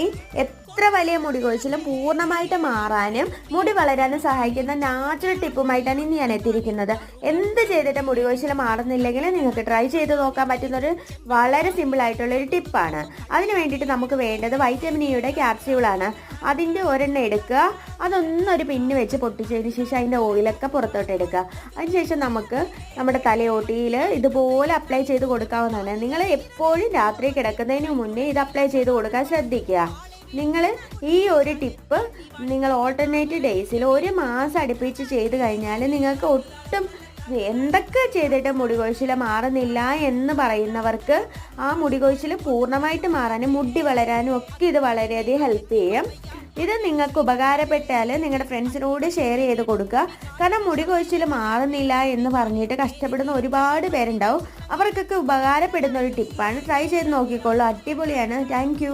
ഈ എത്ര വലിയ മുടി കൊഴിച്ചിലും പൂർണ്ണമായിട്ട് മാറാനും മുടി വളരാനും സഹായിക്കുന്ന നാച്ചുറൽ ടിപ്പുമായിട്ടാണ് ഇന്ന് ഞാൻ എത്തിയിരിക്കുന്നത്. എന്ത് ചെയ്തിട്ട് മുടി കൊഴിച്ചിൽ മാറുന്നില്ലെങ്കിൽ നിങ്ങൾക്ക് ട്രൈ ചെയ്ത് നോക്കാൻ പറ്റുന്നൊരു വളരെ സിമ്പിൾ ആയിട്ടുള്ളൊരു ടിപ്പാണ്. അതിന് വേണ്ടിയിട്ട് നമുക്ക് വേണ്ടത് വൈറ്റമിൻ ഇയുടെ ക്യാപ്സ്യൂളാണ്. അതിൻ്റെ ഒരെണ്ണം എടുക്കുക, അതൊന്നൊരു പിന്ന് വെച്ച് പൊട്ടിച്ചതിന് ശേഷം അതിൻ്റെ ഓയിലൊക്കെ പുറത്തോട്ട് എടുക്കുക. അതിനുശേഷം നമുക്ക് നമ്മുടെ തലയോട്ടിയിൽ ഇതുപോലെ അപ്ലൈ ചെയ്ത് കൊടുക്കാവുന്നതാണ്. നിങ്ങൾ എപ്പോഴും രാത്രി കിടക്കുന്നതിന് മുന്നേ ഇത് അപ്ലൈ ചെയ്ത് കൊടുക്കാൻ ശ്രദ്ധിക്കുക. നിങ്ങൾ ഈ ഒരു ടിപ്പ് നിങ്ങൾ ഓൾട്ടർനേറ്റ് ഡേയ്സിൽ 1 മാസം അടുപ്പിച്ച് ചെയ്ത് കഴിഞ്ഞാൽ നിങ്ങൾക്ക് ഒട്ടും എന്തൊക്കെ ചെയ്തിട്ട് മുടി കൊഴിച്ചിൽ മാറുന്നില്ല എന്ന് പറയുന്നവർക്ക് ആ മുടി കൊഴിച്ചിൽ പൂർണ്ണമായിട്ട് മാറാനും മുടി വളരാനും ഒക്കെ ഇത് വളരെയധികം ഹെൽപ്പ് ചെയ്യും. ഇത് നിങ്ങൾക്ക് ഉപകാരപ്പെട്ടാൽ നിങ്ങളുടെ ഫ്രണ്ട്സിനോട് ഷെയർ ചെയ്ത് കൊടുക്കുക. കാരണം മുടി കൊഴിച്ചിൽ മാറുന്നില്ല എന്ന് പറഞ്ഞിട്ട് കഷ്ടപ്പെടുന്ന ഒരുപാട് പേരുണ്ടാവും. അവർക്കൊക്കെ ഉപകാരപ്പെടുന്ന ഒരു ടിപ്പാണ്. ട്രൈ ചെയ്ത് നോക്കിക്കോളൂ, അടിപൊളിയാണ്. താങ്ക്